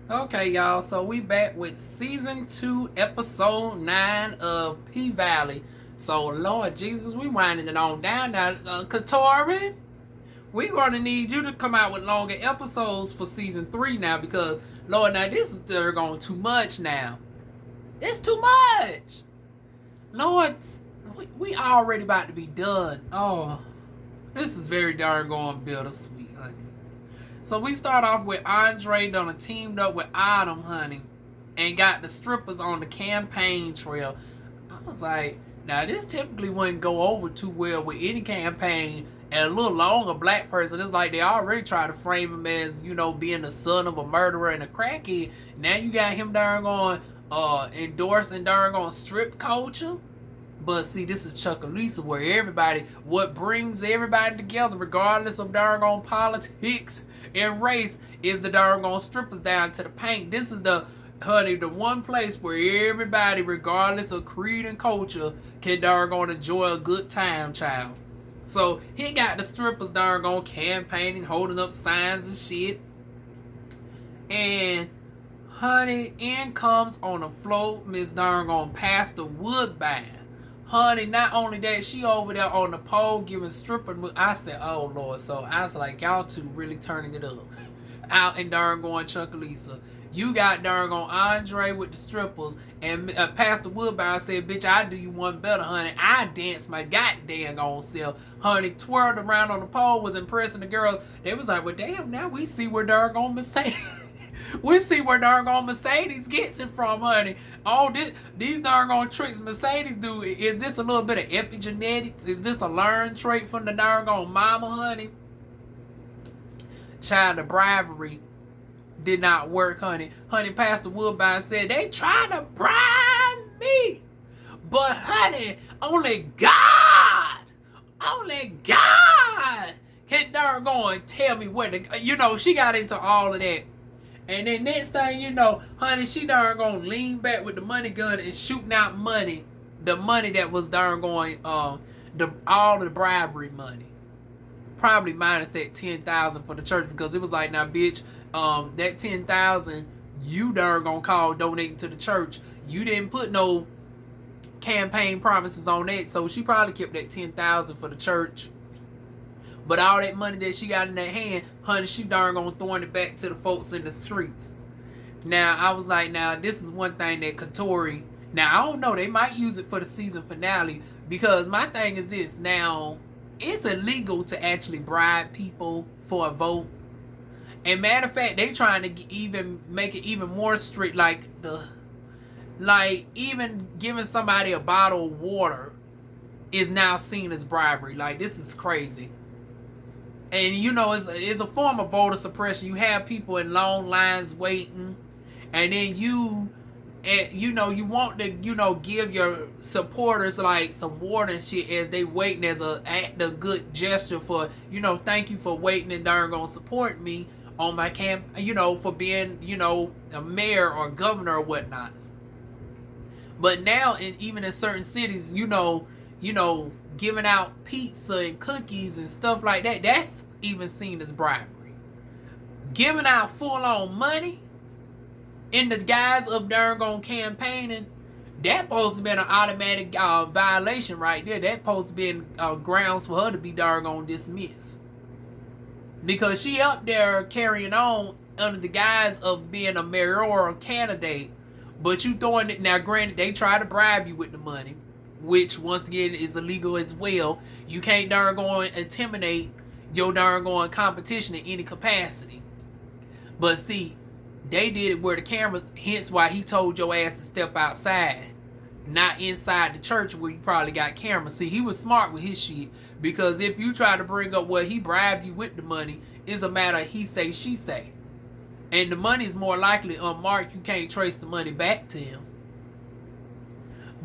Okay, y'all, so we back with season 2, episode 9 of P-Valley. So, Lord Jesus, we winding it on down now. Katori, we gonna need you to come out with longer episodes for season 3 now because, Lord, now this is going too much now. That's too much. Lord, we already about to be done. Oh, this is very darn going bittersweet, honey. So we start off with Andre done teamed up with Autumn, honey, and got the strippers on the campaign trail. I was like, now this typically wouldn't go over too well with any campaign. And a little longer black person, it's like they already try to frame him as, being the son of a murderer and a crackhead. Now you got him darn going endorsing darn going strip culture. But see, this is Chuckalisa, where what brings everybody together, regardless of darn politics and race, is the darn strippers down to the paint. This is the one place where everybody, regardless of creed and culture, can darn enjoy a good time, child. So he got the strippers darn campaigning, holding up signs and shit. And honey, in comes on the float Miss darn Pastor Woodbine. Honey, not only that, she over there on the pole giving stripper. I said, oh, Lord. So I was like, y'all two really turning it up. Out and darn going Chuckalisa. You got darn on Andre with the strippers. And Pastor Woodbine said, bitch, I do you one better, honey. I dance my goddamn on self. Honey, twirled around on the pole, was impressing the girls. They was like, well, damn, now we see where darn on Mercedes. We see where darn Mercedes gets it from, honey. All these darn tricks Mercedes do. Is this a little bit of epigenetics? Is this a learned trait from the darn mama, honey? Child, the bribery did not work, honey. Honey, Pastor Woodbine said, they tried to bribe me. But, honey, only God can darn tell me where to, she got into all of that. And then next thing you know, honey, she darn lean back with the money gun and shooting out money. The money that was darn all the bribery money. Probably minus that $10,000 for the church, because it was like, now bitch, that $10,000 you darn call donating to the church. You didn't put no campaign promises on that, so she probably kept that $10,000 for the church. But all that money that she got in that hand, honey, she darn throwing it back to the folks in the streets. Now, I was like, now, this is one thing that Katori... Now, I don't know. They might use it for the season finale. Because my thing is this. Now, it's illegal to actually bribe people for a vote. And matter of fact, they trying to even make it even more strict. Like, even giving somebody a bottle of water is now seen as bribery. Like, this is crazy. And, it's a form of voter suppression. You have people in long lines waiting. And then you want to, give your supporters, like, some water and shit as they waiting as a act of good gesture for, thank you for waiting and darn gonna support me on my camp, for being, a mayor or governor or whatnot. But now, even in certain cities, giving out pizza and cookies and stuff like that, that's even seen as bribery. Giving out full-on money in the guise of darn campaigning, that supposed to be an automatic violation right there. That supposed to be grounds for her to be darn dismissed. Because she up there carrying on under the guise of being a mayoral candidate, but you throwing it. Now, granted, they try to bribe you with the money, which once again is illegal as well. You can't darn intimidate your darn competition in any capacity. But see, they did it where the camera, hence why he told your ass to step outside, not inside the church where you probably got cameras. See, he was smart with his shit, because if you try to bring up what he bribed you with the money, it's a matter of he say, she say. And the money's more likely unmarked. You can't trace the money back to him.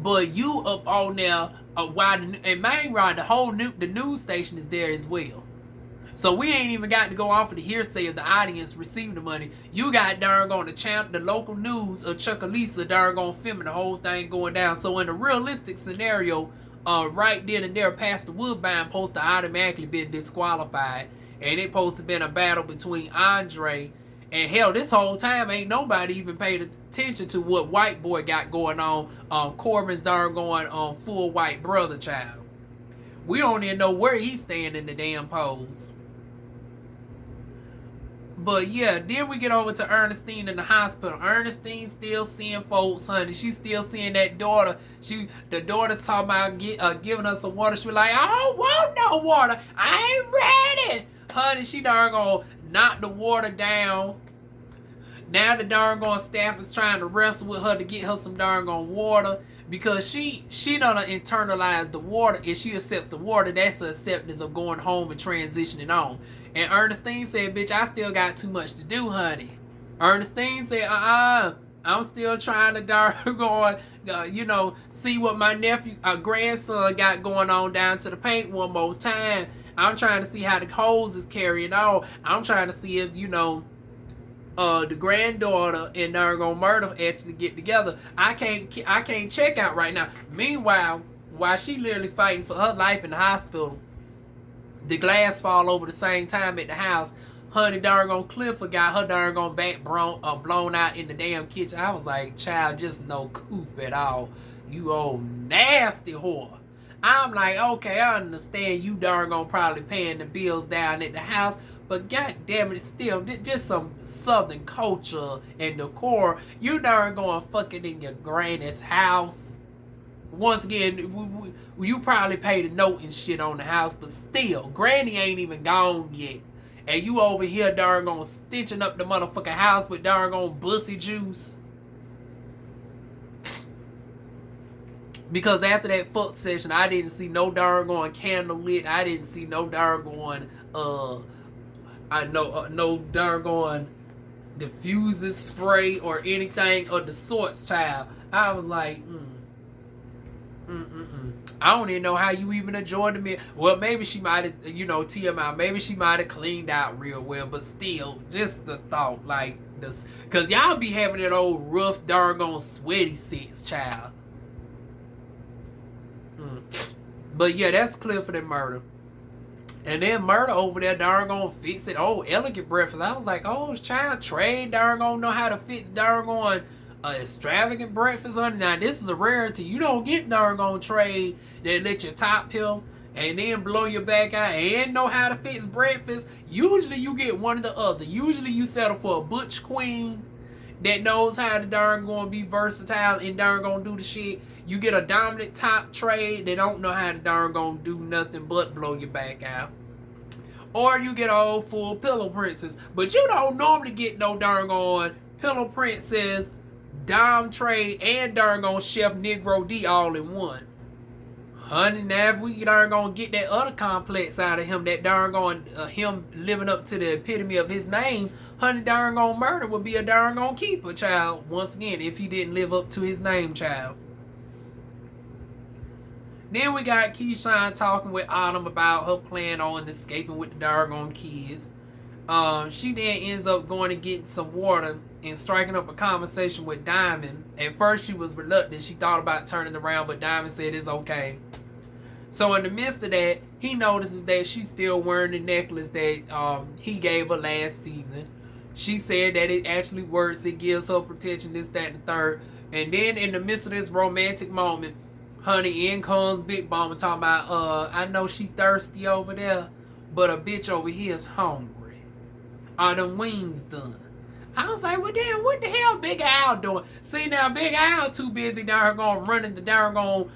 But you up on there, and main ride, the news station is there as well. So we ain't even got to go off of the hearsay of the audience receiving the money. You got darn the local news of Chuckalisa darn filming the whole thing going down. So in a realistic scenario, right then and there, Pastor Woodbine supposed to automatically been disqualified, and it supposed to been a battle between Andre And hell, this whole time ain't nobody even paid attention to what white boy got going on. Corbin's darn going on full white brother child. We don't even know where he's staying in the damn pose. But yeah, then we get over to Ernestine in the hospital. Ernestine still seeing folks, honey. She's still seeing that daughter. The daughter's talking about giving us some water. She was like, I don't want no water. I ain't ready. Honey, she darn gonna knock the water down. Now the darn gone staff is trying to wrestle with her to get her some darn gone water. Because she done internalize the water. If she accepts the water, that's her acceptance of going home and transitioning on. And Ernestine said, bitch, I still got too much to do, honey. Ernestine said, I'm still trying to darn go see what my grandson got going on down to the paint one more time. I'm trying to see how the hose is carrying on. I'm trying to see if, the granddaughter and darn Murder actually get together. I can't check out right now. Meanwhile, while she literally fighting for her life in the hospital, the glass fall over the same time at the house. Honey, darn Clifford got her darn back blown out in the damn kitchen. I was like, child, just no coof at all. You old nasty whore. I'm like, okay, I understand you darn probably paying the bills down at the house. But god damn it, still just some southern culture and decor. You darn fucking in your granny's house. Once again, you probably paid a note and shit on the house, but still, granny ain't even gone yet. And you over here darn stitching up the motherfucking house with darn bussy juice. Because after that fuck session, I didn't see no darn candle lit. I didn't see no darn no darn diffuser spray or anything of the sorts, child. I was like, I don't even know how you even enjoyed the meal. Well, maybe she might have, TMI, maybe she might have cleaned out real well, but still, just the thought, like, this, because y'all be having that old rough, darn sweaty sex, child. But yeah, that's Clifford and Murder. And then Murder over there darn fix it. Oh, elegant breakfast. I was like, oh, child, Trey darn know how to fix darn extravagant breakfast. Now, this is a rarity. You don't get darn trade that let your top pill and then blow your back out and know how to fix breakfast. Usually you get one or the other. Usually you settle for a butch queen that knows how to darn be versatile and darn do the shit. You get a dominant top trade that don't know how to darn do nothing but blow your back out. Or you get a old full pillow princess. But you don't normally get no darn pillow princess, dom trade, and darn chef Negro D all in one. Honey, now if we darn get that other complex out of him, that darn him living up to the epitome of his name, honey, darn Murder would be a darn keeper, child. Once again, if he didn't live up to his name, child. Then we got Keyshawn talking with Autumn about her plan on escaping with the darn kids. She then ends up going to get some water and striking up a conversation with Diamond. At first she was reluctant. She thought about turning around, but Diamond said it's okay. So in the midst of that, he notices that she's still wearing the necklace that he gave her last season. She said that it actually works. It gives her protection, this, that, and the third. And then in the midst of this romantic moment, honey, in comes Big Mama talking about, I know she thirsty over there, but a bitch over here is hungry. Are them wings done? I was like, well, damn, what the hell Big Al doing? See, now, Big Al too busy darn running the darn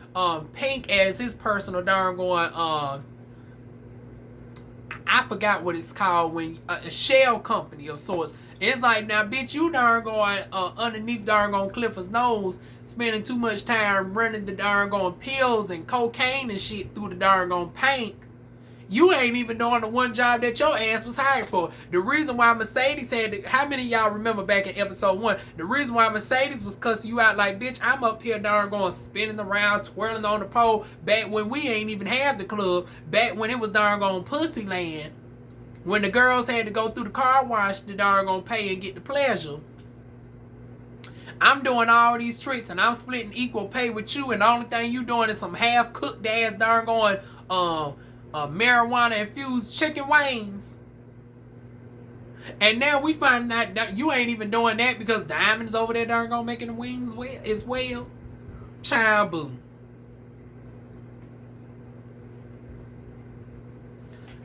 Pink as his personal darn I forgot what it's called when a shell company of sorts. It's like, now, bitch, you darn underneath darn Clifford's nose, spending too much time running the darn pills and cocaine and shit through the darn paint. You ain't even doing the one job that your ass was hired for. The reason why Mercedes how many of y'all remember back in episode 1? The reason why Mercedes was cussing you out like, bitch, I'm up here darn spinning around, twirling on the pole, back when we ain't even have the club, back when it was darn pussy land. When the girls had to go through the car wash to darn pay and get the pleasure. I'm doing all these tricks and I'm splitting equal pay with you, and the only thing you doing is some half-cooked ass darn marijuana infused chicken wings. And now we find out that you ain't even doing that because Diamond's over there darn gonna making the wings as well. Child boo.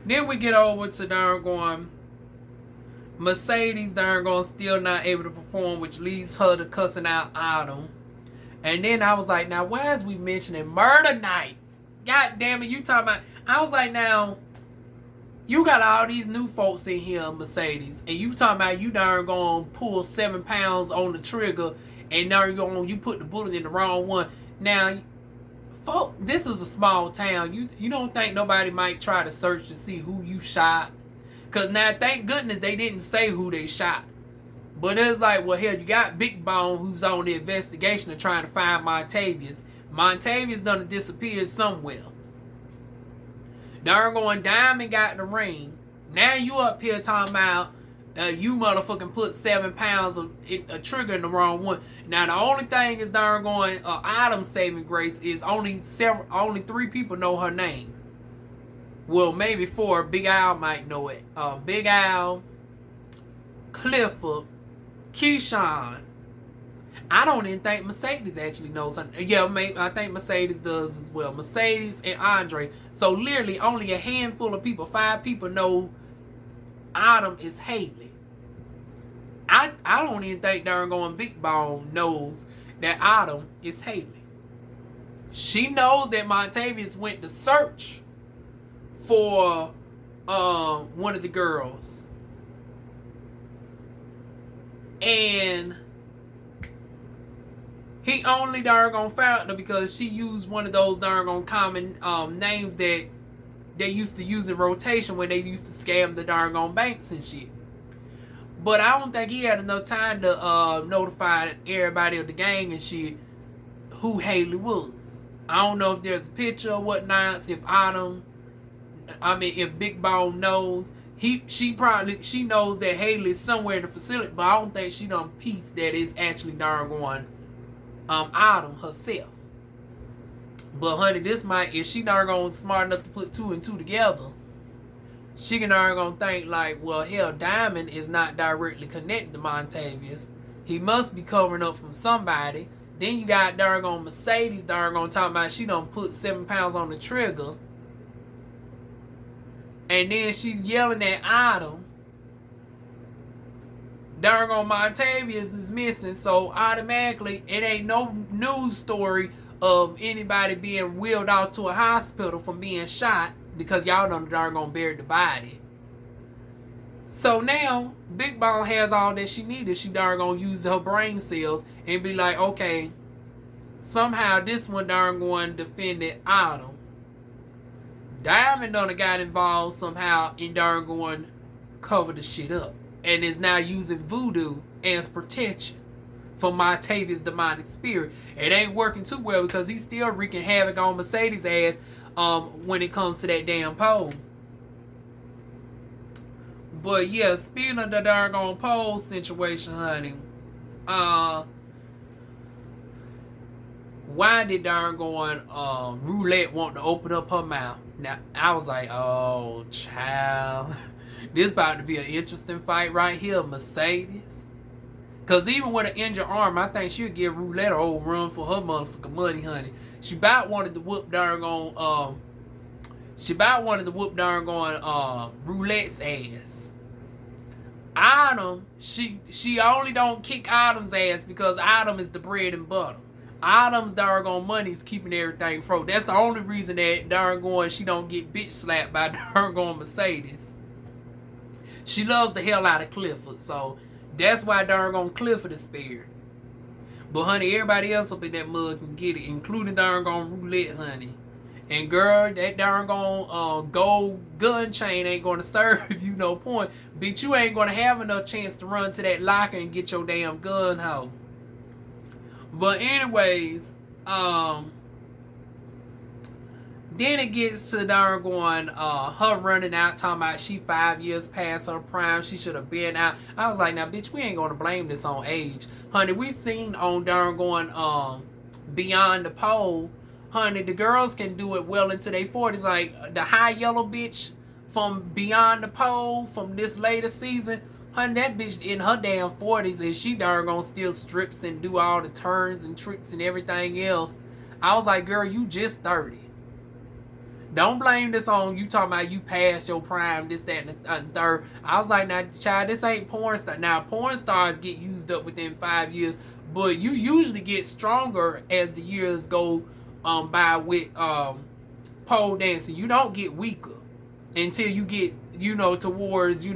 Then we get over to darn going Mercedes darn going still not able to perform, which leads her to cussing out Autumn. And then I was like, now why is we mentioning murder night? God damn it, you talking about... I was like, now, you got all these new folks in here, Mercedes, and you talking about you darn gonna pull 7 pounds on the trigger, and now you put the bullet in the wrong one. Now, folk, this is a small town. You don't think nobody might try to search to see who you shot? Because now, thank goodness they didn't say who they shot. But it's like, well, hell, you got Big Bone who's on the investigation of trying to find Montavious. Montavious done disappeared somewhere. Darn going Diamond got the ring. Now you up here talking about you motherfucking put 7 pounds of a trigger in the wrong one. Now the only thing is darn going Autumn saving grace is only 3 people know her name. Well, maybe 4. Big Al might know it. Big Al, Clifford, Keyshawn. I don't even think Mercedes actually knows her. Yeah, maybe I think Mercedes does as well. Mercedes and Andre. So literally only a handful of people, 5 people know Autumn is Haley. I don't even think darn going Big Bone knows that Autumn is Haley. She knows that Montavious went to search for one of the girls. And he only darn gone found her because she used one of those darn gone common names that they used to use in rotation when they used to scam the darn gone banks and shit. But I don't think he had enough time to notify everybody of the gang and shit who Haley was. I don't know if there's a picture or whatnot. If if Big Bone knows, she knows that Haley's somewhere in the facility, but I don't think she done pieced that it's actually darn going Autumn herself. But honey, this might, if she darn gonna smart enough to put 2 and 2 together, she can darn gonna think like, well, hell, Diamond is not directly connected to Montavious. He must be covering up from somebody. Then you got darn gonna Mercedes darn gonna talk about she done put 7 pounds on the trigger. And then she's yelling at Autumn. Darn gonna Montavious is missing, so automatically it ain't no news story of anybody being wheeled out to a hospital from being shot because y'all done darn gonna bury the body. So now Big Bone has all that she needed. She darn gonna use her brain cells and be like, okay, somehow this one darn going defended Autumn. Diamond done got involved somehow and darn going cover the shit up. And is now using voodoo as protection for Montavious' demonic spirit. It ain't working too well because he's still wreaking havoc on Mercedes' ass when it comes to that damn pole. But yeah, speaking of the darn pole situation, honey, why did darn Roulette want to open up her mouth? Now I was like, oh child. This about to be an interesting fight right here, Mercedes. Because even with an injured arm, I think she'll give Roulette a old run for her motherfucking money, honey. She about wanted to whoop darn Roulette's ass. Autumn, she only don't kick Autumn's ass because Autumn is the bread and butter. Autumn's darn money's keeping everything afloat. That's the only reason that darn she don't get bitch slapped by darn Mercedes. She loves the hell out of Clifford, so that's why darn Clifford is spared. But honey, everybody else up in that mud can get it, including darn Roulette, honey. And girl, that darn gold gun chain ain't gonna serve you no point. Bitch, you ain't gonna have enough chance to run to that locker and get your damn gun hoe. But anyways, then it gets to darn her running out, talking about she 5 years past her prime. She should have been out. I was like, now, bitch, we ain't going to blame this on age. Honey, we seen on darn Beyond the Pole, honey, the girls can do it well into their 40s. Like, the high yellow bitch from Beyond the Pole from this latest season, Honey, that bitch in her damn 40s and she darn gonna still strips and do all the turns and tricks and everything else. I was like, girl, you just 30. Don't blame this on you talking about you past your prime, this, that, and the third. I was like, now, child, this ain't porn star. Now, porn stars get used up within 5 years, but you usually get stronger as the years go by with pole dancing. You don't get weaker until you get, towards,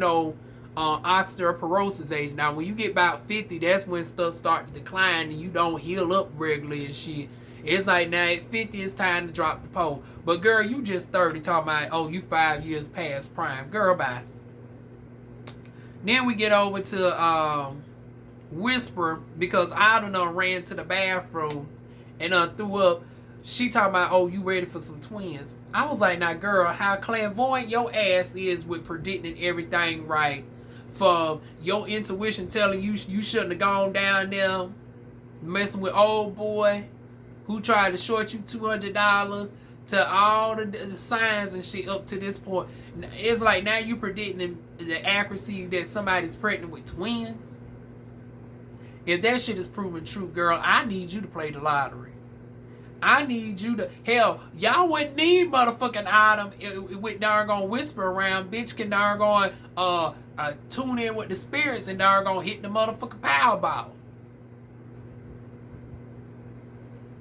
osteoporosis age. Now, when you get about 50, that's when stuff starts to decline and you don't heal up regularly and shit. It's like, now at 50, it's time to drop the pole. But girl, you just 30 talking about, oh, you 5 years past prime. Girl, bye. Then we get over to Whisper, because I ran to the bathroom and threw up. She talking about, oh, you ready for some twins. I was like, now girl, how clairvoyant your ass is with predicting everything right. From your intuition telling you shouldn't have gone down there messing with old boy who tried to short you $200, to all the signs and shit up to this point. It's like now you predicting the accuracy that somebody's pregnant with twins. If that shit is proven true, girl, I need you to play the lottery. I need you to, hell, y'all wouldn't need motherfucking Item with darn Whisper around. Bitch can darn tune in with the spirits and darn hit the motherfucking Powerball.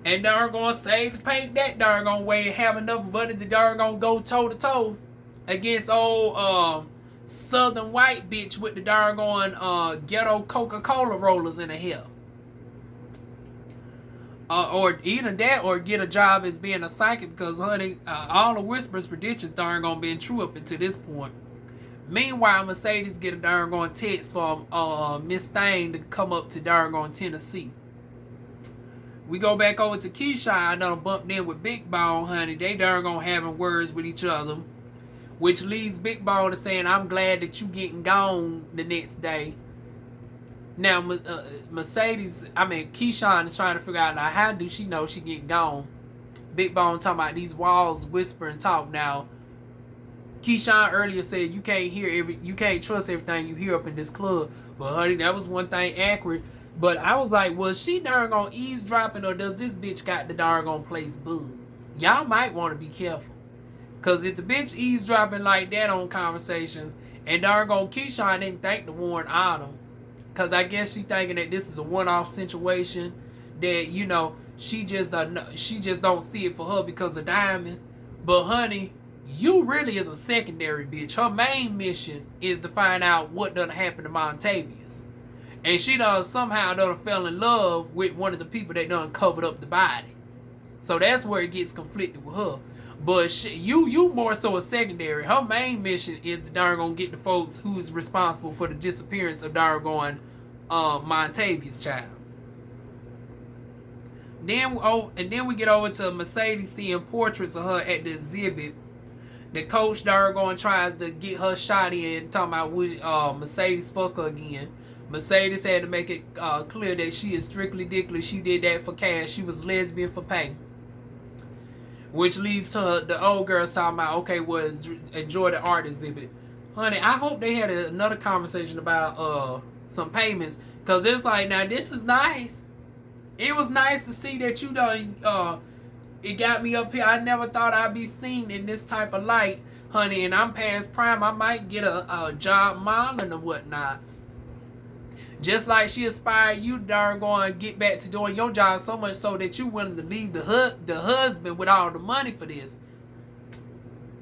And darn save the paint that darn way and have enough money to darn go toe to toe against old Southern white bitch with the darn ghetto Coca-Cola rollers in the hair. Or either that or get a job as being a psychic, because honey, all the Whispers predictions darn been true up until this point. Meanwhile, Mercedes get a darn text from Miss Thang to come up to darn Tennessee. We go back over to Keyshawn. I done bumped in with Big Bone, honey. They darn having words with each other, which leads Big Bone to saying, I'm glad that you getting gone the next day. Now, Keyshawn is trying to figure out, now, how do she know she getting gone? Big Bone talking about these walls whisper and talk. Now, Keyshawn earlier said you can't trust everything you hear up in this club. But honey, that was one thing accurate. But I was like, was she darn eavesdropping, or does this bitch got the darn place bug? Y'all might want to be careful. Because if the bitch eavesdropping like that on conversations, and darn Keyshawn didn't think to warn Autumn, because I guess she thinking that this is a one-off situation, that, she just don't see it for her because of Diamond. But honey, you really is a secondary bitch. Her main mission is to find out what done happened to Montavious. And she somehow fell in love with one of the people that done covered up the body. So that's where it gets conflicted with her. But you more so a secondary. Her main mission is to darn get the folks who's responsible for the disappearance of darn Montavious child. And then we get over to Mercedes seeing portraits of her at the exhibit. The coach darn tries to get her shot in, talking about would Mercedes fuck her again. Mercedes had to make it clear that she is strictly dickly. She did that for cash. She was lesbian for pay. Which leads to the old girl talking about, okay, well, enjoy the art exhibit. Honey, I hope they had another conversation about some payments. Because it's like, now, this is nice. It was nice to see that you done, it got me up here. I never thought I'd be seen in this type of light, honey. And I'm past prime. I might get a job modeling or whatnot. Just like she inspired you, darn get back to doing your job, so much so that you willing to leave the husband with all the money for this.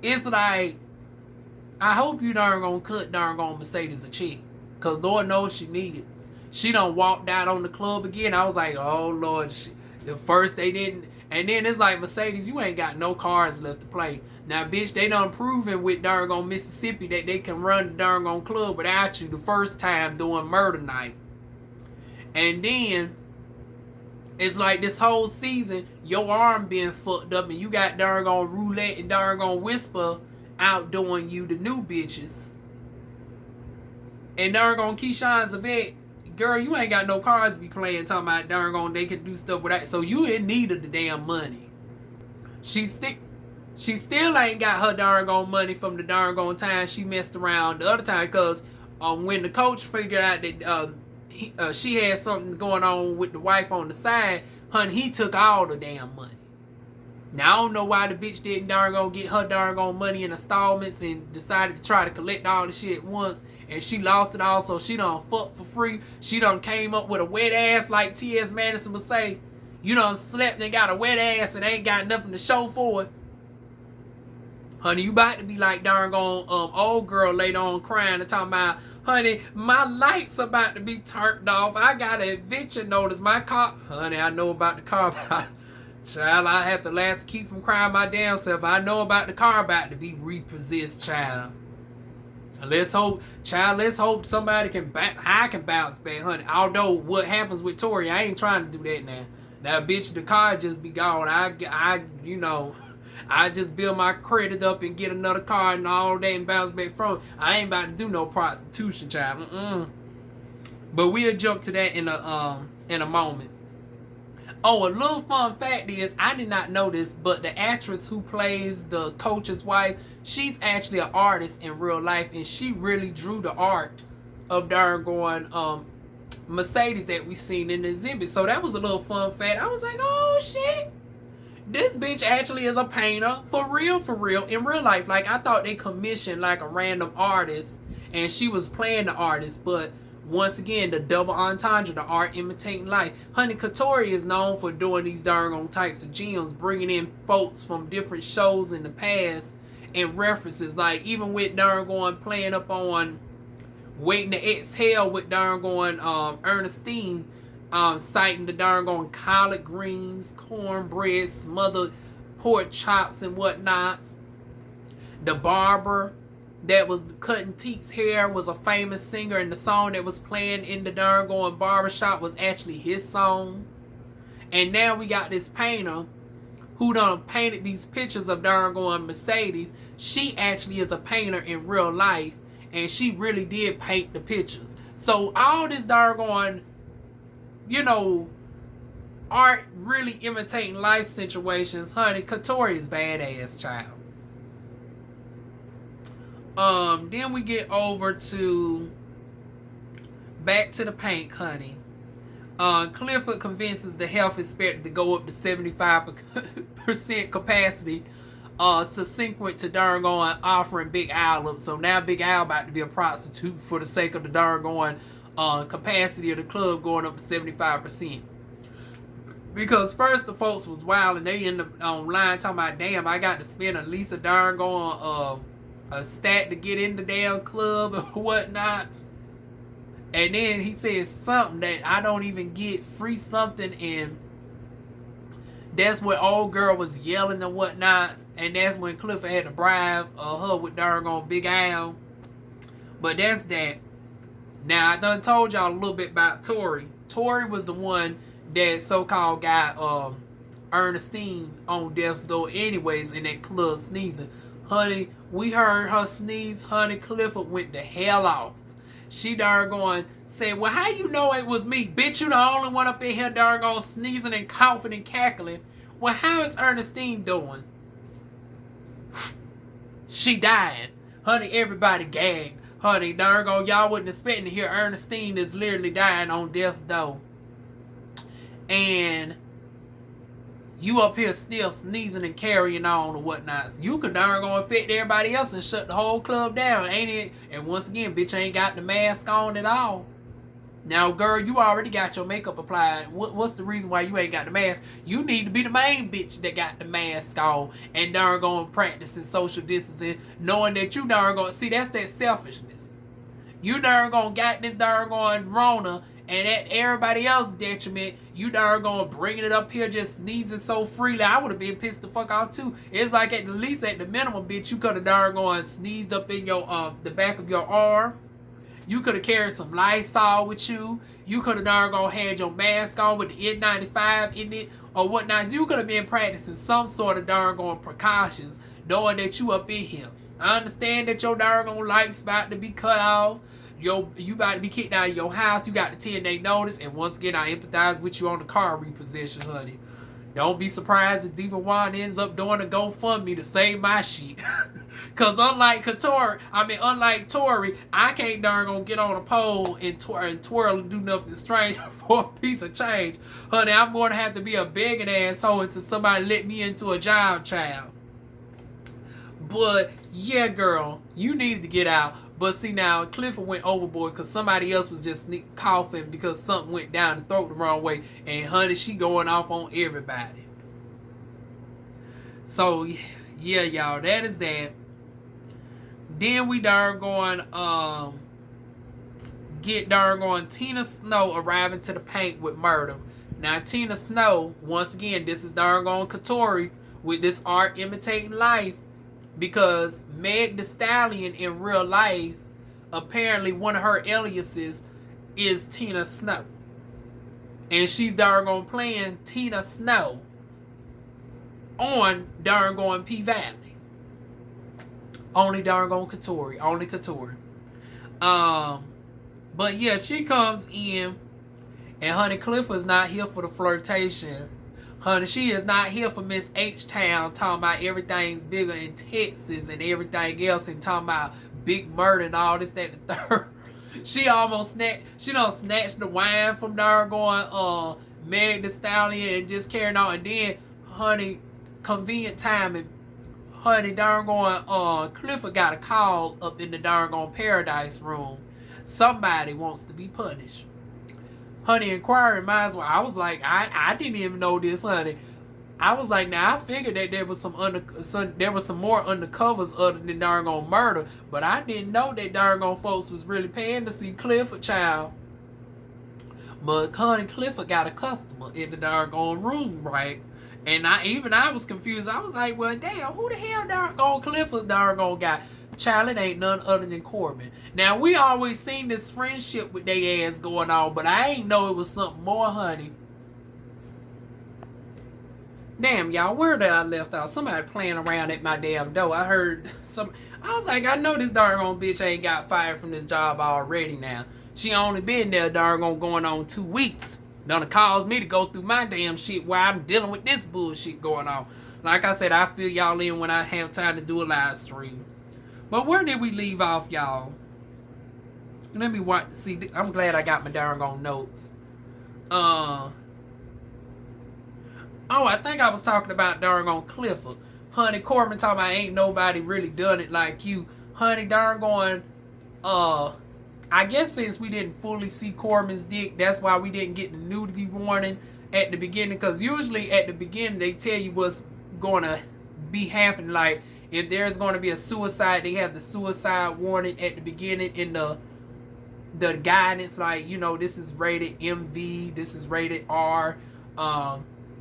It's like, I hope you cut Mercedes a check, cause Lord knows she need it. She done walked out on the club again. I was like, oh Lord. The first they didn't, and then it's like, Mercedes, you ain't got no cards left to play. Now, bitch, they done proven with darn Mississippi that they can run the darn club without you the first time doing murder night. And then, it's like this whole season, your arm being fucked up and you got darn Roulette and darn Whisper outdoing you, the new bitches. And darn Keyshawn's a vet. Girl, you ain't got no cards to be playing, talking about darn they can do stuff without. So you in need of the damn money. She still ain't got her darn money from the darn time she messed around the other time, because when the coach figured out that she had something going on with the wife on the side, honey, he took all the damn money. Now, I don't know why the bitch didn't darn go get her darn on money in installments and decided to try to collect all the shit at once. And she lost it all, so she done fucked for free. She done came up with a wet ass, like T.S. Madison would say. You done slept and got a wet ass and ain't got nothing to show for it. Honey, you about to be like darn gone old girl later on crying and talking about, honey, my lights about to be turned off. I got an eviction notice. My car, honey, I know about the car. Child, I have to laugh to keep from crying my damn self. I know about the car about to be repossessed, child. Let's hope, child, let's hope somebody I can bounce back, honey. Although what happens with Tori, I ain't trying to do that now. Now, bitch, the car just be gone. You know, I just build my credit up and get another car and all that and bounce back from it. I ain't about to do no prostitution, child. But we'll jump to that in a moment. Oh, a little fun fact is, I did not know this, but the actress who plays the coach's wife, she's actually an artist in real life, and she really drew the art of darn going Mercedes that we seen in the exhibit. So that was a little fun fact. I was like, oh shit, this bitch actually is a painter for real, in real life. Like, I thought they commissioned like a random artist and she was playing the artist, but once again, the double entendre, the art imitating life. Honey, Katori is known for doing these darn types of gems, bringing in folks from different shows in the past and references. Like, even with darn going playing up on Waiting to Exhale with darn going Ernestine, citing the darn going collard greens, cornbread, smothered pork chops and whatnots. The barber that was cutting Teek's hair was a famous singer, and the song that was playing in the darn going barbershop was actually his song. And now we got this painter who done painted these pictures of darn going Mercedes. She actually is a painter in real life, and she really did paint the pictures. So all this darn going, you know, art really imitating life situations, honey, Katori is badass, child. Then we get over to back to the paint, honey. Clifford convinces the health inspector to go up to 75% capacity, subsequent to darn going offering Big Al up. So now Big Al about to be a prostitute for the sake of the darn going capacity of the club going up to 75%. Because first the folks was wild and they ended up online talking about, damn, I got to spend at least a darn going a stat to get in the damn club or whatnot. And then he says something that I don't even get, free something, and that's when old girl was yelling and whatnot. And that's when Clifford had to bribe her with darn on Big Al. But that's that. Now I done told y'all a little bit about Tori. Tori was the one that so-called got Ernestine on death's door anyways in that club sneezing. Honey, we heard her sneeze, honey, Clifford went the hell off. She darn going, said, well, how you know it was me? Bitch, you the only one up in here darn going sneezing and coughing and cackling. Well, how is Ernestine doing? She dying. Honey, everybody gagged. Honey, darn going, y'all wasn't expecting to hear Ernestine is literally dying on death's door. And you up here still sneezing and carrying on or whatnot. You could darn go infect everybody else and shut the whole club down, ain't it? And once again, bitch ain't got the mask on at all. Now, girl, you already got your makeup applied. What's the reason why you ain't got the mask? You need to be the main bitch that got the mask on and darn going practicing social distancing, knowing that you darn going, see, that's that selfishness. You darn going got this darn going Rona, and at everybody else's detriment, you darn going bringing it up here just sneezing so freely. I would have been pissed the fuck out too. It's like at least at the minimum, bitch, you could have darn going sneezed up in your the back of your arm. You could have carried some Lysol with you. You could have darn going had your mask on with the N95 in it or whatnot. So you could have been practicing some sort of darn going precautions, knowing that you up in here. I understand that your darn going lights about to be cut off. You about to be kicked out of your house. You got the 10-day notice. And once again, I empathize with you on the car repossession, honey. Don't be surprised if Diva Wanda ends up doing a GoFundMe to save my shit. Cause unlike Tori, I can't darn gonna get on a pole and twirl and do nothing strange for a piece of change. Honey, I'm gonna have to be a begging asshole until somebody let me into a job, child. But yeah, girl, you needed to get out. But see, now Clifford went overboard because somebody else was just coughing because something went down the throat the wrong way. And honey, she going off on everybody. So yeah, y'all, that is that. Then we darn going get darn going Tina Snow arriving to the paint with murder. Now Tina Snow, once again, this is darn going Katori with this art imitating life, because Meg Thee Stallion in real life, apparently one of her aliases is Tina Snow. And she's darn going playing Tina Snow on darn going PValley. Only darn going Katori. Only Katori. But yeah, she comes in, and honey, Clifford's not here for the flirtation. Honey, she is not here for Miss H-Town talking about everything's bigger in Texas and everything else, and talking about big murder and all this, that, and the third. She done snatched the wine from darn going Meg Thee Stallion and just carrying on. And then, honey, convenient timing. Honey, darn going Clifford got a call up in the darn going Paradise room. Somebody wants to be punished. Honey, inquiring might as well. I was like, I didn't even know this, honey. I was like, now I figured that there was some more undercovers other than darn going murder, but I didn't know that darn going folks was really paying to see Clifford, child. But honey, Clifford got a customer in the darn going room, right? And I was confused. I was like, well, damn, who the hell darn going Clifford darn going guy? Child, it ain't none other than Corbin. Now, we always seen this friendship with they ass going on, but I ain't know it was something more, honey. Damn, y'all, where did I left out? Somebody playing around at my damn door. I heard some. I was like, I know this darn bitch ain't got fired from this job already now. She only been there darn going on 2 weeks. Done caused me to go through my damn shit while I'm dealing with this bullshit going on. Like I said, I fill y'all in when I have time to do a live stream. But where did we leave off, y'all? Let me watch. See, I'm glad I got my darn notes. Oh, I think I was talking about darn Clifford. Honey, Corbin talking about ain't nobody really done it like you. Honey, darn I guess since we didn't fully see Corbin's dick, that's why we didn't get the nudity warning at the beginning. Because usually at the beginning, they tell you what's going to be happening. Like, if there's going to be a suicide, they have the suicide warning at the beginning in the guidance. Like, you know, this is rated MV, this is rated R,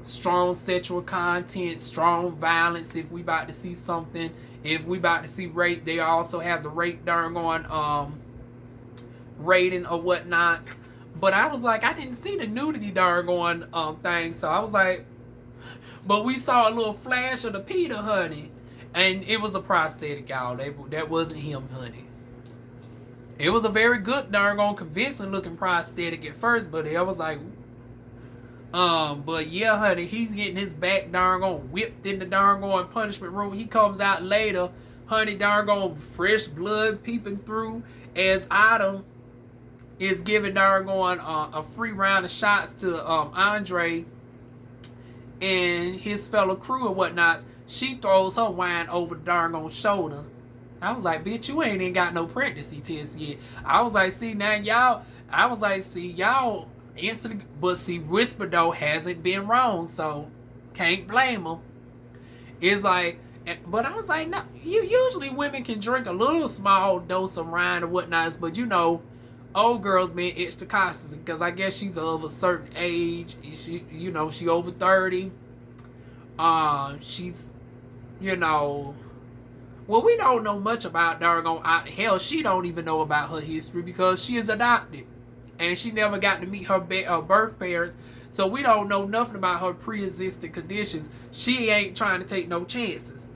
strong sexual content, strong violence if we about to see something. If we about to see rape, they also have the rape darn on rating or whatnot. But I was like, I didn't see the nudity darn thing. So I was like, but we saw a little flash of the Peter, honey. And it was a prosthetic, y'all. That wasn't him, honey. It was a very good darn convincing looking prosthetic at first, but I was like, but yeah, honey, he's getting his back darn whipped in the darn punishment room. He comes out later, honey, darn fresh blood peeping through as Autumn is giving darn a free round of shots to Andre and his fellow crew and whatnot. She throws her wine over the darn shoulder. I was like, bitch, you ain't even got no pregnancy test yet. I was like, see, now y'all, y'all instantly, but see, Whisper though hasn't been wrong, so can't blame them. It's like, but I was like, no, usually women can drink a little small dose of wine or whatnot, but you know, old girls being extra cautious because I guess she's of a certain age. She, you know, she over 30. She's, you know, well, we don't know much about darn hell, she don't even know about her history because she is adopted. And she never got to meet her birth parents. So we don't know nothing about her pre-existing conditions. She ain't trying to take no chances.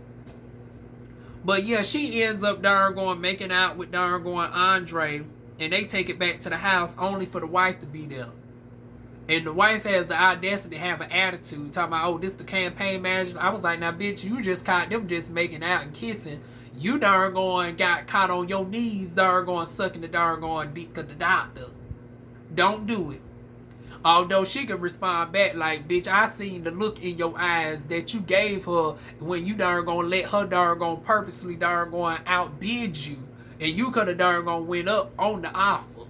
But yeah, she ends up making out with Andre. And they take it back to the house only for the wife to be there. And the wife has the audacity to have an attitude. Talking about, oh, this the campaign manager. I was like, now, bitch, you just caught them just making out and kissing. You darn going got caught on your knees, darn going sucking the darn going dick of the doctor. Don't do it. Although she could respond back like, bitch, I seen the look in your eyes that you gave her when you darn gonna let her darn gonna purposely darn going outbid you. And you could have darn gonna went up on the offer.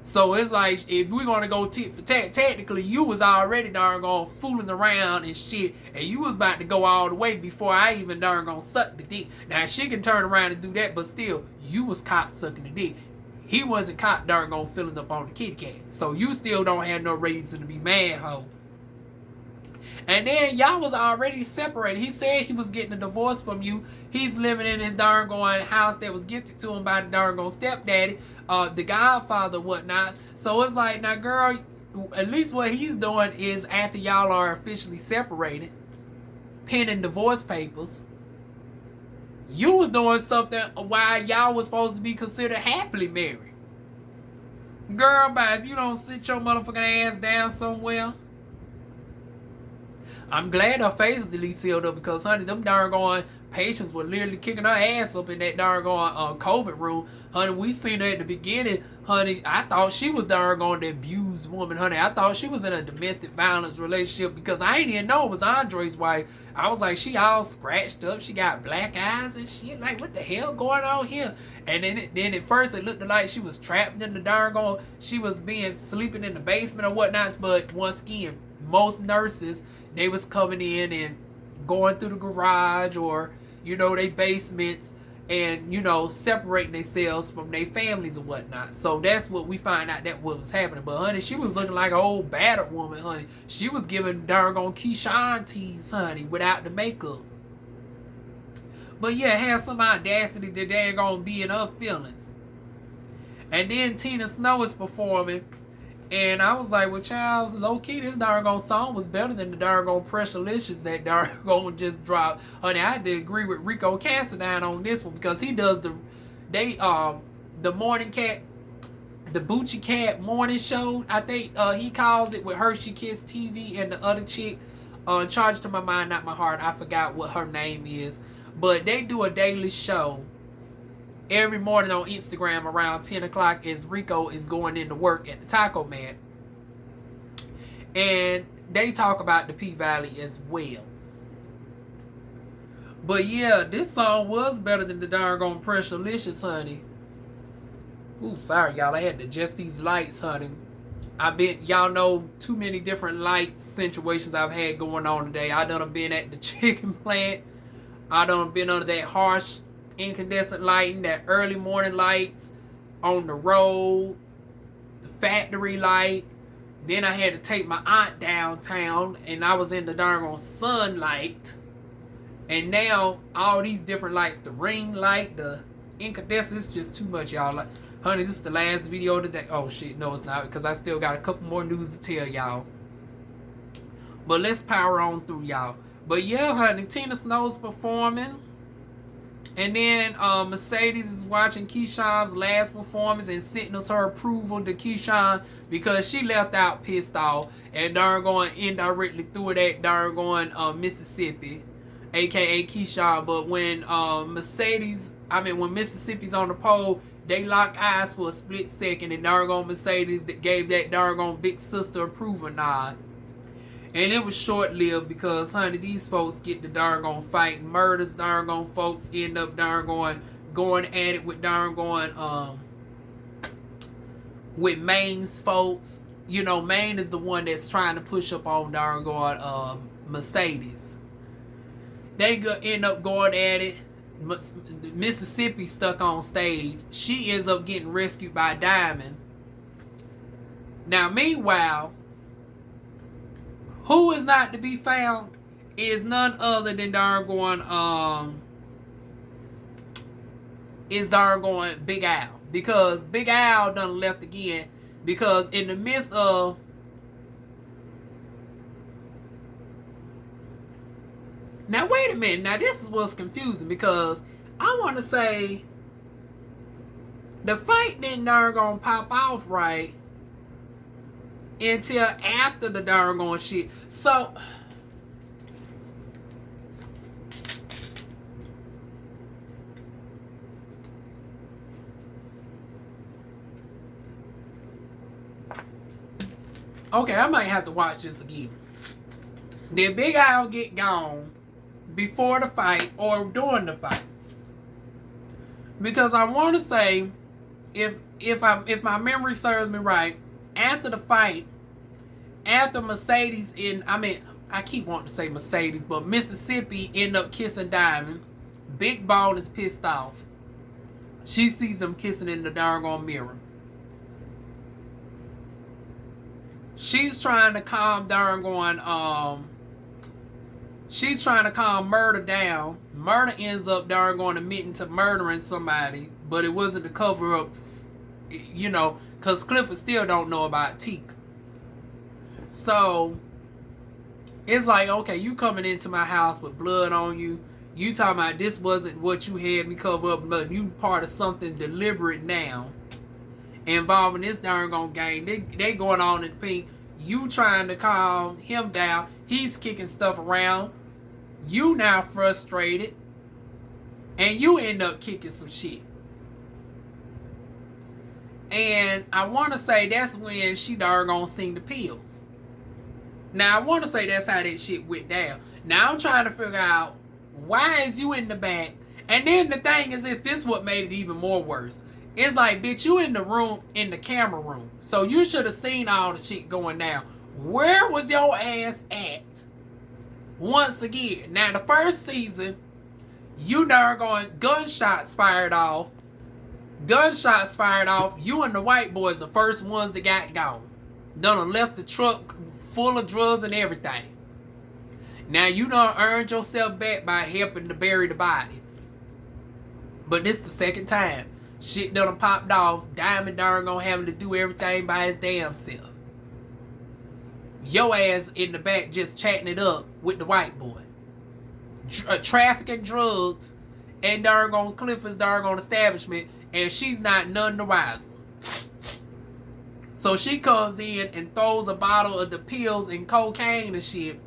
So it's like, if we're gonna go tit for tat, technically you was already darn gone fooling around and shit, and you was about to go all the way before I even darn gonna suck the dick. Now she can turn around and do that, but still, you was caught sucking the dick. He wasn't caught darn gone filling up on the kitty cat. So you still don't have no reason to be mad, ho. And then y'all was already separated. He said he was getting a divorce from you. He's living in his darn going house that was gifted to him by the darn going stepdaddy, the godfather, whatnot. So it's like, now girl, at least what he's doing is after y'all are officially separated, penning divorce papers, you was doing something while y'all was supposed to be considered happily married. Girl, but if you don't sit your motherfucking ass down somewhere. I'm glad her face is at least sealed up, because, honey, them darn going patients were literally kicking her ass up in that darn going COVID room. Honey, we seen her at the beginning. Honey, I thought she was darn going the abused woman, honey. I thought she was in a domestic violence relationship, because I didn't even know it was Andre's wife. I was like, she all scratched up. She got black eyes and shit. Like, what the hell going on here? And then at first it looked like she was trapped in the darn going, she was sleeping in the basement or whatnot. But once again, most nurses, they was coming in and going through the garage or, you know, they basements and, you know, separating themselves from their families or whatnot. So that's what we find out that what was happening. But, honey, she was looking like an old battered woman, honey. She was giving darn on Keyshawn tease, honey, without the makeup. But, yeah, have some audacity that they ain't gonna be in her feelings. And then Tina Snow is performing. And I was like, well, child, low-key, this darn song was better than the darn Pressurelicious that darn just dropped. Honey, I had to agree with Rico Cassadine on this one, because he does the morning cat, the Boochie Cat morning show. I think he calls it, with Hershey Kiss TV and the other chick, Charged to My Mind, Not My Heart. I forgot what her name is. But they do a daily show every morning on Instagram around 10 o'clock as Rico is going into work at the Taco Man. And they talk about the PValley as well. But yeah, this song was better than the darn Pressurelicious, honey. Ooh, sorry, y'all. I had to adjust these lights, honey. I bet y'all know too many different light situations I've had going on today. I done been at the chicken plant. I done been under that harsh incandescent lighting, that early morning lights on the road, the factory light. Then I had to take my aunt downtown, and I was in the darn sunlight. And now all these different lights, the ring light, the incandescent, it's just too much, y'all. Like, honey, this is the last video today. Oh shit, no it's not, because I still got a couple more news to tell y'all. But let's power on through, y'all. But yeah, honey, Tina Snow's performing. And then Mercedes is watching Keyshawn's last performance and signals her approval to Keyshawn, because she left out pissed off and darn going indirectly through that darn going Mississippi, aka Keyshawn. But when when Mississippi's on the pole, they lock eyes for a split second, and darn going Mercedes that gave that darn going big sister approval nod. And it was short-lived, because, honey, these folks get the darn fight murders. Darn folks end up darn going at it with darn with Maine's folks. You know, Maine is the one that's trying to push up on darn Mercedes. They end up going at it. Mississippi stuck on stage. She ends up getting rescued by Diamond. Now, meanwhile, who is not to be found is none other than Big Al. Because Big Al done left again. Because in the midst of now wait a minute. Now this is what's confusing, because I want to say the fight didn't pop off right until after the darn shit. So Okay, I might have to watch this again. Did Big Al get gone before the fight or during the fight? Because I want to say, if my memory serves me right, after the fight, after Mercedes I keep wanting to say Mercedes, but Mississippi end up kissing Diamond. Big Ball is pissed off. She sees them kissing in the doggone mirror. She's trying to calm she's trying to calm Murder down. Murder ends up admitting to murdering somebody, but it wasn't to cover up, because Clifford still don't know about Teak. So it's like, okay, you coming into my house with blood on you. You talking about this wasn't what you had me cover up, but you part of something deliberate now involving this darn gang. They going on in Pink. You trying to calm him down. He's kicking stuff around. You now frustrated. And you end up kicking some shit. And I want to say that's when she darn sing the pills. Now, I want to say that's how that shit went down. Now, I'm trying to figure out, why is you in the back? And then the thing is this what made it even more worse. It's like, bitch, you in the room, in the camera room. So you should have seen all the shit going down. Where was your ass at? Once again. Now, the first season, you darn gunshots fired off. Gunshots fired off. You and the white boys, the first ones that got gone. Done left the truck full of drugs and everything. Now, you done earned yourself back by helping to bury the body. But this the second time. Shit done popped off. Diamond darn having to do everything by his damn self. Your ass in the back just chatting it up with the white boy. Trafficking drugs and darn Clifford's darn establishment, and she's not none the wiser. So she comes in and throws a bottle of the pills and cocaine and shit,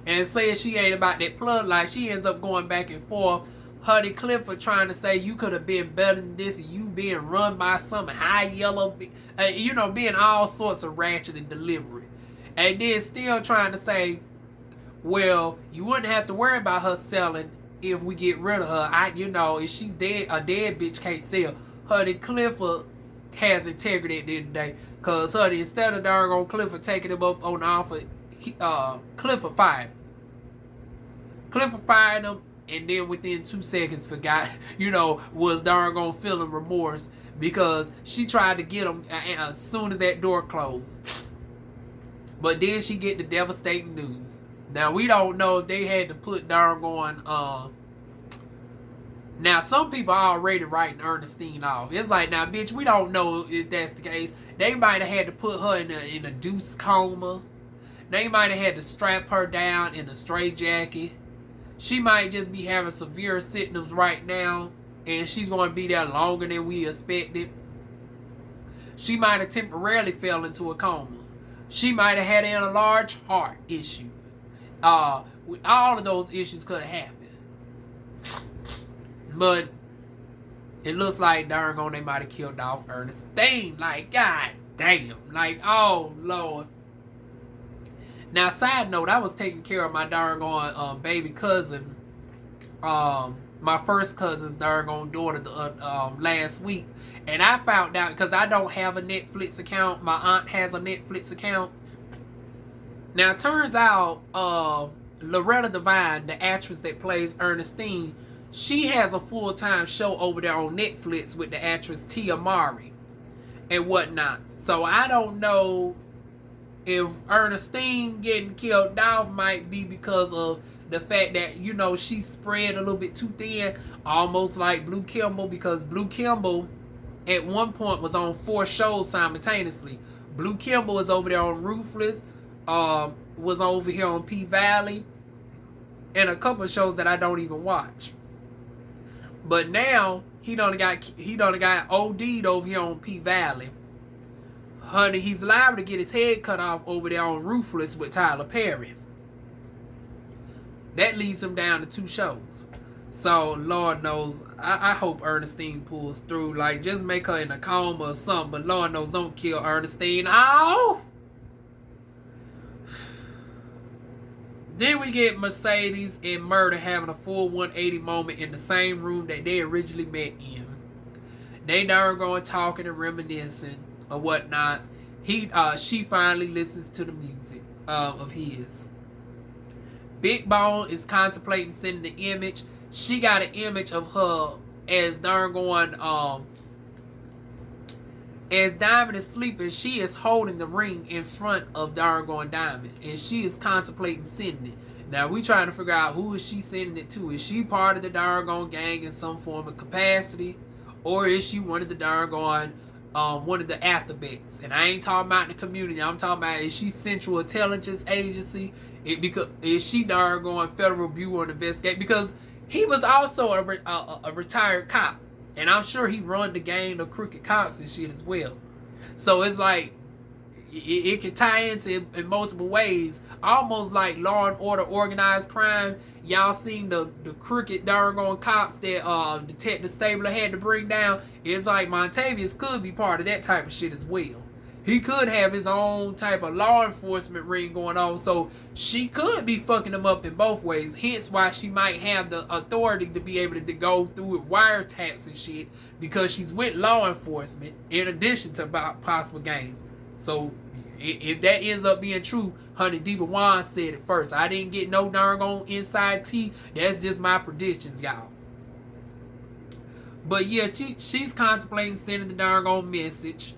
and says she ain't about that plug. Like, she ends up going back and forth. Huddy Clifford trying to say you could have been better than this, and you being run by some high yellow, being all sorts of ratchet and delivery. And then still trying to say, well, you wouldn't have to worry about her selling if we get rid of her. If she's dead, a dead bitch can't sell. Huddy Clifford has integrity at the end of the day. Because Huddy, instead of darn Clifford taking him up on the offer, Clifford fired him. Clifford fired him, and then within 2 seconds forgot, was darn feeling remorse because she tried to get him as soon as that door closed. But then she get the devastating news. Now, we don't know if they had to put now, some people are already writing Ernestine off. It's like, now, bitch, we don't know if that's the case. They might have had to put her in a deuce coma. They might have had to strap her down in a straitjacket. She might just be having severe symptoms right now, and she's going to be there longer than we expected. She might have temporarily fell into a coma. She might have had a large heart issue. All of those issues could have happened. But it looks like they might have killed off Ernestine. Like, god damn. Like, oh Lord. Now, side note, I was taking care of my baby cousin, my first cousin's daughter last week. And I found out, because I don't have a Netflix account. My aunt has a Netflix account. Now, it turns out Loretta Devine, the actress that plays Ernestine, she has a full-time show over there on Netflix with the actress Tia Mowry and whatnot. So I don't know if Ernestine getting killed off might be because of the fact that, she spread a little bit too thin, almost like Blue Kimball, because Blue Kimball at one point was on 4 shows simultaneously. Blue Kimball is over there on Ruthless, was over here on PValley, and a couple of shows that I don't even watch. But now he done got OD'd over here on PValley. Honey, he's liable to get his head cut off over there on Ruthless with Tyler Perry. That leads him down to 2 shows. So, Lord knows, I hope Ernestine pulls through. Like, just make her in a coma or something. But Lord knows, don't kill Ernestine off. Then we get Mercedes and Murder having a full 180 moment in the same room that they originally met in. They darn going talking and reminiscing or whatnot. She finally listens to the music of his. Big Bone is contemplating sending the image. She got an image of her as darn going as Diamond is sleeping. She is holding the ring in front of darn going Diamond, and she is contemplating sending it. Now we trying to figure out who is she sending it to. Is she part of the darn going gang in some form of capacity, or is she one of the darn going one of the Afterbecks? And I ain't talking about the community. I'm talking about, is she Central Intelligence Agency? Because is she darn going Federal Bureau of Investigation? Because he was also a retired cop, and I'm sure he run the gang of crooked cops and shit as well. So it's like it can tie into in multiple ways, almost like Law and Order Organized Crime. Y'all seen the crooked darn cops that Detective Stabler had to bring down? It's like Montavious could be part of that type of shit as well. He could have his own type of law enforcement ring going on, so she could be fucking him up in both ways. Hence why she might have the authority to be able to go through with wiretaps and shit, because she's with law enforcement in addition to possible gangs. So if that ends up being true, Honey Diva Wan said it first. I didn't get no darn on inside tea. That's just my predictions, y'all. But yeah, she's contemplating sending the darn on message.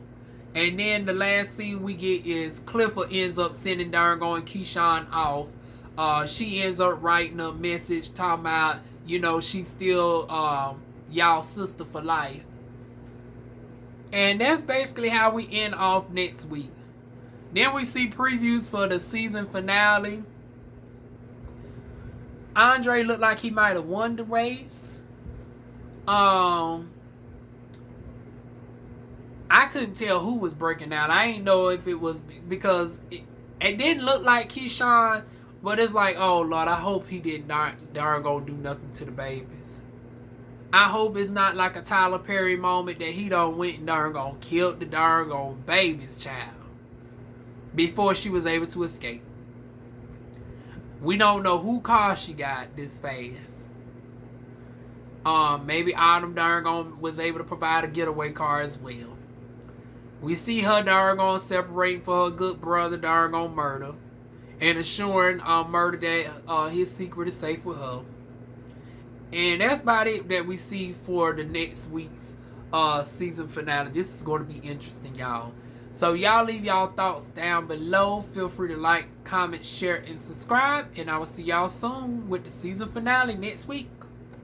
And then the last scene we get is Clifford ends up sending darn going Keyshawn off. She ends up writing a message talking about, you know, she's still y'all sister for life. And that's basically how we end off next week. Then we see previews for the season finale. Andre looked like he might have won the race. I couldn't tell who was breaking out. I didn't know if it was because it didn't look like Keyshawn, but it's like, oh Lord, I hope he did not darn gonna do nothing to the babies. I hope it's not like a Tyler Perry moment that he done went and darn gonna killed the darn gone baby's child before she was able to escape. We don't know who car she got this fast. Maybe Autumn darn gone was able to provide a getaway car as well. We see her darn gone separating for her good brother darn gone Murder, and assuring Murder that his secret is safe with her. And that's about it that we see for the next week's season finale. This is going to be interesting, y'all. So y'all leave y'all thoughts down below. Feel free to like, comment, share, and subscribe. And I will see y'all soon with the season finale next week.